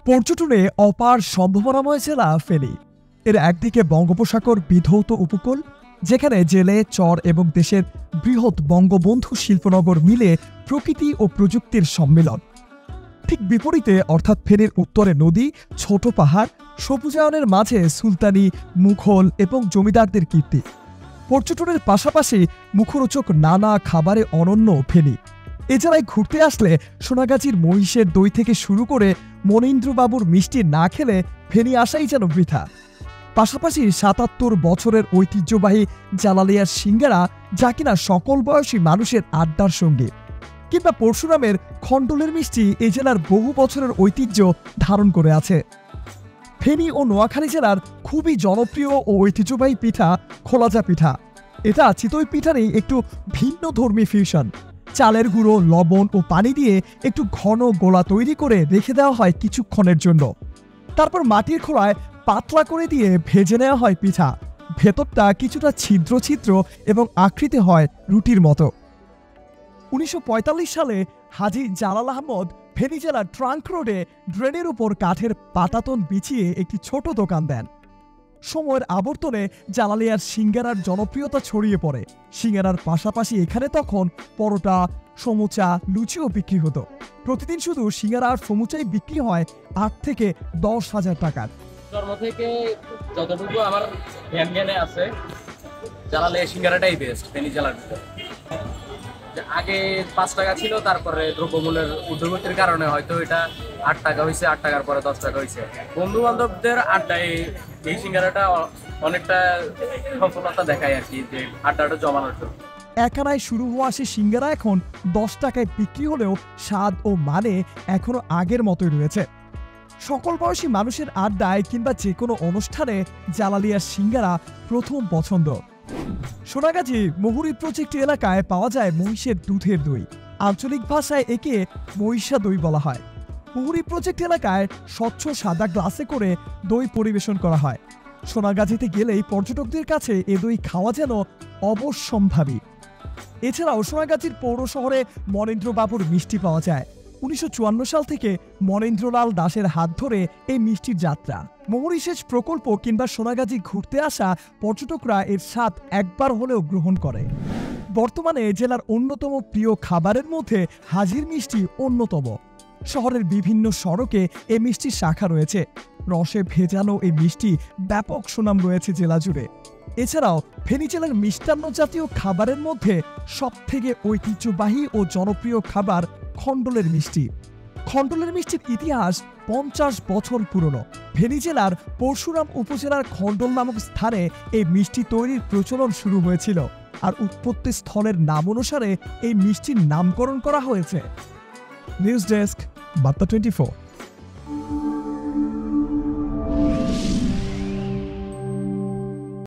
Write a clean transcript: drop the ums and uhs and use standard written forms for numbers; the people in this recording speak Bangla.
পর্যটনে অপার সম্ভাবনাময় জেলা ফেনী। এর একদিকে বঙ্গোপসাগর বিধৌত উপকূল, যেখানে জেলে, চর এবং দেশের বৃহৎ বঙ্গবন্ধু শিল্পনগর মিলে প্রকৃতি ও প্রযুক্তির সম্মিলন। ঠিক বিপরীতে অর্থাৎ ফেনীর উত্তরে নদী, ছোট পাহাড়, সবুজায়নের মাঝে সুলতানি, মুঘল এবং জমিদারদের কীর্তি। পর্যটনের পাশাপাশি মুখরোচক নানা খাবারে অনন্য ফেনী। এ জেলায় ঘুরতে আসলে সোনাগাজীর মহিষের দই থেকে শুরু করে মনীন্দ্রবাবুর মিষ্টি না খেলে ফেনী আসাই যেন বৃথা। পাশাপাশি ৭৭ বছরের ঐতিহ্যবাহী জালালিয়ার সিঙ্গারা, যা কিনা সকল বয়সী মানুষের আড্ডার সঙ্গী, কিংবা পরশুরামের খণ্ডলের মিষ্টি এ জেলার বহু বছরের ঐতিহ্য ধারণ করে আছে। ফেনী ও নোয়াখালী জেলার খুবই জনপ্রিয় ও ঐতিহ্যবাহী পিঠা খোলাজা পিঠা। এটা চিতই পিঠারই একটু ভিন্ন ধর্মী ফিউশন। চালের গুঁড়ো, লবণ ও পানি দিয়ে একটু ঘন গোলা তৈরি করে রেখে দেওয়া হয় কিছুক্ষণের জন্য। তারপর মাটির খোলায় পাতলা করে দিয়ে ভেজে নেওয়া হয় পিঠা। ভেতরটা কিছুটা ছিদ্র ছিদ্র এবং আকৃতি হয় রুটির মতো। ১৯৪৫ সালে হাজী জালাল আহমদ ফেনী জেলার ট্রাঙ্ক রোডে ড্রেনের উপর কাঠের পাটাতন বিছিয়ে একটি ছোট দোকান দেন। সময়ের আবর্তনে জালালিয়ার সিঙ্গারার জনপ্রিয়তা ছড়িয়ে পড়ে। সিঙ্গারার পাশাপাশি এখানে তখন পরোটা, সমুচা, লুচিও বিক্রি হতো। প্রতিদিন শুধু সিঙ্গারা আর সমুচাই বিক্রি হয় ৮ থেকে ১০,০০০ টাকার। জন্ম থেকে যতটুকু আমার জ্ঞানে আছে, জালালিয়া সিঙ্গারাটাই বেস্ট ফেনী জেলার ভিতরে। আগে ৫ টাকা ছিল, তারপরে দ্রব্যমূল্যের ঊর্ধ্বগতির কারণে হয়তো এটা ৮ টাকা হয়েছে, ৮ টাকার পরে ১০ টাকা হয়েছে। বন্ধু বান্ধবদের আড্ডায় এই সিঙ্গারাটা অনেকটা সফলতা দেখায় আর কি, যে আড্ডাটা জমানোর জন্য। একানায় শুরু হওয়া সে সিঙ্গারা এখন ১০ টাকায় বিক্রি হলেও স্বাদ ও মানে এখনো আগের মতোই রয়েছে। সকল বয়সী মানুষের আড্ডায় কিংবা যে কোনো অনুষ্ঠানে জালালিয়ার সিঙ্গারা প্রথম পছন্দ। সোনাগাজী মহুরী প্রজেক্ট এলাকায় পাওয়া যায় মহিষের দুধের দই। আঞ্চলিক ভাষায় একে মহিষা দই বলা হয়। মহুরী প্রজেক্ট এলাকায় স্বচ্ছ সাদা গ্লাসে করে দই পরিবেশন করা হয়। সোনাগাজীতে গেলেই পর্যটকদের কাছে এ দই খাওয়া যেন অবশ্যম্ভাবী। এছাড়াও সোনাগাজীর পৌর শহরে মনীন্দ্রবাবুর মিষ্টি পাওয়া যায়। ১৯৫৪ সাল থেকে মনীন্দ্রলাল দাসের হাত ধরে এই মিষ্টির যাত্রা। মহুরী সেচ প্রকল্প কিংবা সোনাগাজী ঘুরতে আসা পর্যটকরা এর স্বাদ একবার হলেও গ্রহণ করে। বর্তমানে জেলার অন্যতম প্রিয় খাবারের মধ্যে হাজির মিষ্টি অন্যতম। শহরের বিভিন্ন সড়কে এই মিষ্টির শাখা রয়েছে। রসে ভেজানো এই মিষ্টি ব্যাপক সুনাম রয়েছে জেলা জুড়ে। এছাড়াও ফেনী জেলার মিষ্টান্ন জাতীয় খাবারের মধ্যে সবথেকে ঐতিহ্যবাহী ও জনপ্রিয় খাবার খণ্ডলের মিষ্টি। খণ্ডলের মিষ্টির ইতিহাস ৫০ বছর পুরনো। ফেনী জেলার পরশুরাম উপজেলার খণ্ডল নামক স্থানে এই মিষ্টি তৈরির প্রচলন শুরু হয়েছিল, আর উৎপত্তি স্থলের নাম অনুসারে এই মিষ্টির নামকরণ করা হয়েছে। নিউজ ডেস্ক, বার্তা 24।